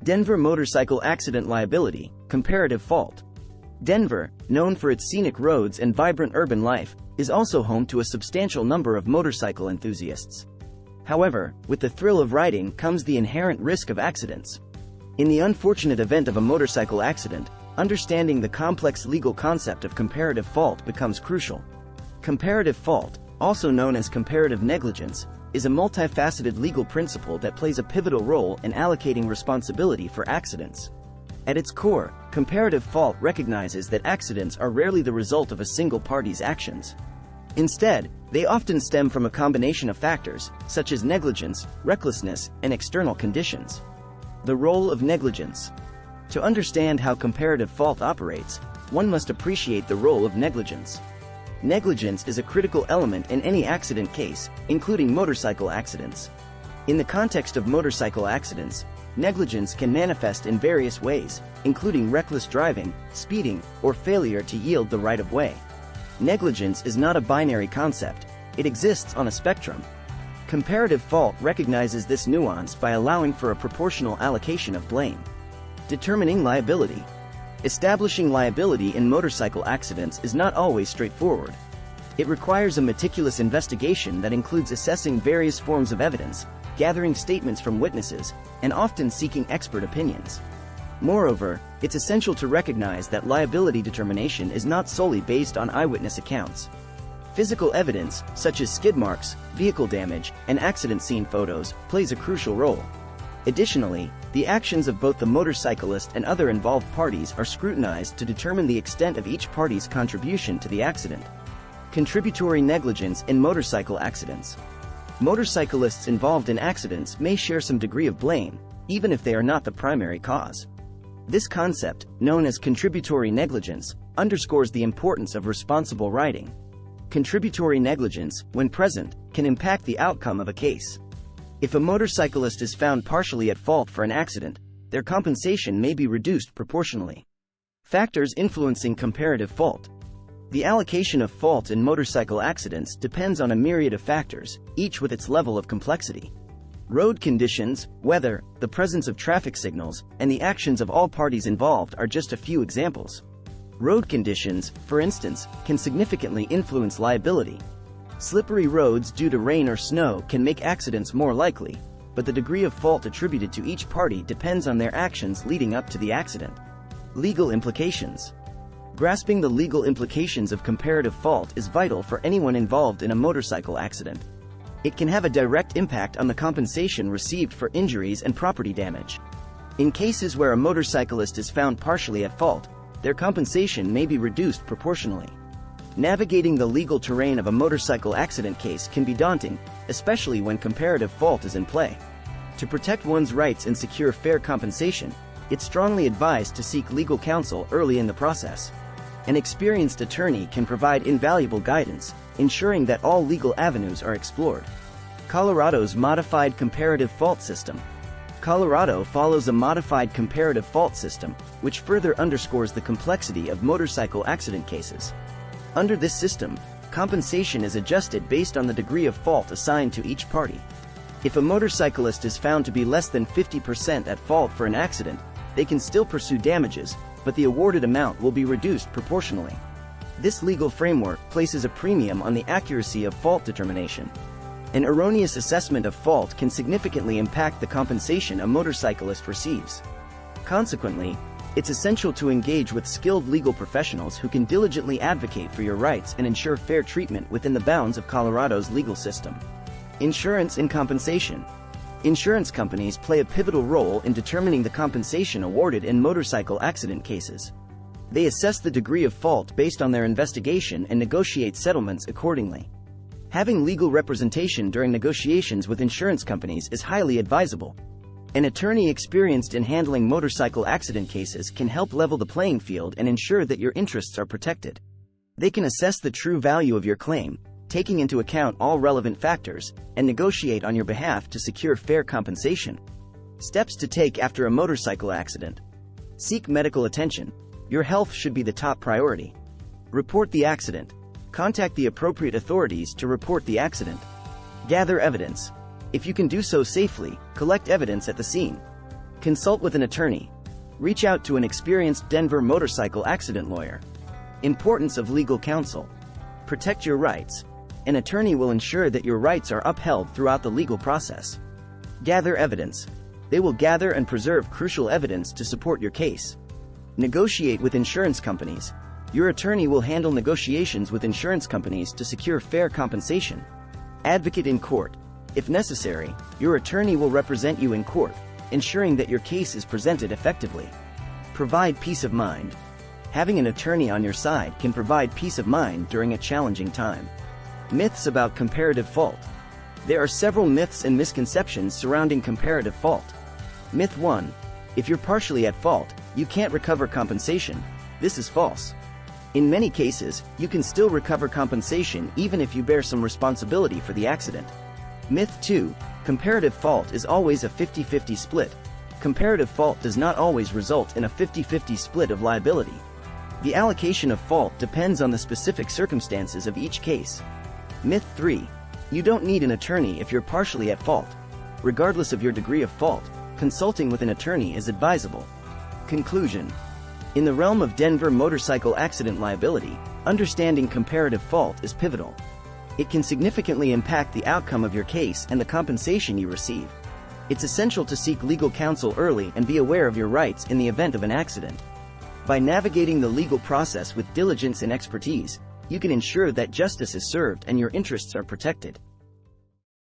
Denver motorcycle accident liability, comparative fault. Denver, known for its scenic roads and vibrant urban life, is also home to a substantial number of motorcycle enthusiasts. However, with the thrill of riding comes the inherent risk of accidents. In the unfortunate event of a motorcycle accident, understanding the complex legal concept of comparative fault becomes crucial. Comparative fault, also known as comparative negligence, is a multifaceted legal principle that plays a pivotal role in allocating responsibility for accidents. At its core, comparative fault recognizes that accidents are rarely the result of a single party's actions. Instead, they often stem from a combination of factors, such as negligence, recklessness, and external conditions. The role of negligence. To understand how comparative fault operates, one must appreciate the role of negligence. Negligence is a critical element in any accident case, including motorcycle accidents. In the context of motorcycle accidents, negligence can manifest in various ways, including reckless driving, speeding, or failure to yield the right-of-way. Negligence is not a binary concept, it exists on a spectrum. Comparative fault recognizes this nuance by allowing for a proportional allocation of blame. Determining liability. Establishing liability in motorcycle accidents is not always straightforward. It requires a meticulous investigation that includes assessing various forms of evidence, gathering statements from witnesses, and often seeking expert opinions. Moreover, it's essential to recognize that liability determination is not solely based on eyewitness accounts. Physical evidence, such as skid marks, vehicle damage, and accident scene photos, plays a crucial role. Additionally, the actions of both the motorcyclist and other involved parties are scrutinized to determine the extent of each party's contribution to the accident. Contributory negligence in motorcycle accidents. Motorcyclists involved in accidents may share some degree of blame, even if they are not the primary cause. This concept, known as contributory negligence, underscores the importance of responsible riding. Contributory negligence, when present, can impact the outcome of a case. If a motorcyclist is found partially at fault for an accident, their compensation may be reduced proportionally. Factors influencing comparative fault. The allocation of fault in motorcycle accidents depends on a myriad of factors, each with its level of complexity. Road conditions, weather, the presence of traffic signals, and the actions of all parties involved are just a few examples. Road conditions, for instance, can significantly influence liability. Slippery roads due to rain or snow can make accidents more likely, but the degree of fault attributed to each party depends on their actions leading up to the accident. Legal implications. Grasping the legal implications of comparative fault is vital for anyone involved in a motorcycle accident. It can have a direct impact on the compensation received for injuries and property damage. In cases where a motorcyclist is found partially at fault, their compensation may be reduced proportionally. Navigating the legal terrain of a motorcycle accident case can be daunting, especially when comparative fault is in play. To protect one's rights and secure fair compensation, it's strongly advised to seek legal counsel early in the process. An experienced attorney can provide invaluable guidance, ensuring that all legal avenues are explored. Colorado's modified comparative fault system. Colorado follows a modified comparative fault system, which further underscores the complexity of motorcycle accident cases. Under this system, compensation is adjusted based on the degree of fault assigned to each party. If a motorcyclist is found to be less than 50% at fault for an accident, they can still pursue damages, but the awarded amount will be reduced proportionally. This legal framework places a premium on the accuracy of fault determination. An erroneous assessment of fault can significantly impact the compensation a motorcyclist receives. Consequently, it's essential to engage with skilled legal professionals who can diligently advocate for your rights and ensure fair treatment within the bounds of Colorado's legal system. Insurance and compensation. Insurance companies play a pivotal role in determining the compensation awarded in motorcycle accident cases. They assess the degree of fault based on their investigation and negotiate settlements accordingly. Having legal representation during negotiations with insurance companies is highly advisable. An attorney experienced in handling motorcycle accident cases can help level the playing field and ensure that your interests are protected. They can assess the true value of your claim, taking into account all relevant factors, and negotiate on your behalf to secure fair compensation. Steps to take after a motorcycle accident. Seek medical attention. Your health should be the top priority. Report the accident. Contact the appropriate authorities to report the accident. Gather evidence. If you can do so safely, collect evidence at the scene. Consult with an attorney. Reach out to an experienced Denver motorcycle accident lawyer. Importance of legal counsel. Protect your rights. An attorney will ensure that your rights are upheld throughout the legal process. Gather evidence. They will gather and preserve crucial evidence to support your case. Negotiate with insurance companies. Your attorney will handle negotiations with insurance companies to secure fair compensation. Advocate in court. If necessary, your attorney will represent you in court, ensuring that your case is presented effectively. Provide peace of mind. Having an attorney on your side can provide peace of mind during a challenging time. Myths about comparative fault. There are several myths and misconceptions surrounding comparative fault. Myth 1. If you're partially at fault, you can't recover compensation. This is false. In many cases, you can still recover compensation even if you bear some responsibility for the accident. Myth 2. Comparative fault is always a 50-50 split. Comparative fault does not always result in a 50-50 split of liability. The allocation of fault depends on the specific circumstances of each case. Myth 3. You don't need an attorney if you're partially at fault. Regardless of your degree of fault, consulting with an attorney is advisable. Conclusion. In the realm of Denver motorcycle accident liability, understanding comparative fault is pivotal. It can significantly impact the outcome of your case and the compensation you receive. It's essential to seek legal counsel early and be aware of your rights in the event of an accident. By navigating the legal process with diligence and expertise, you can ensure that justice is served and your interests are protected.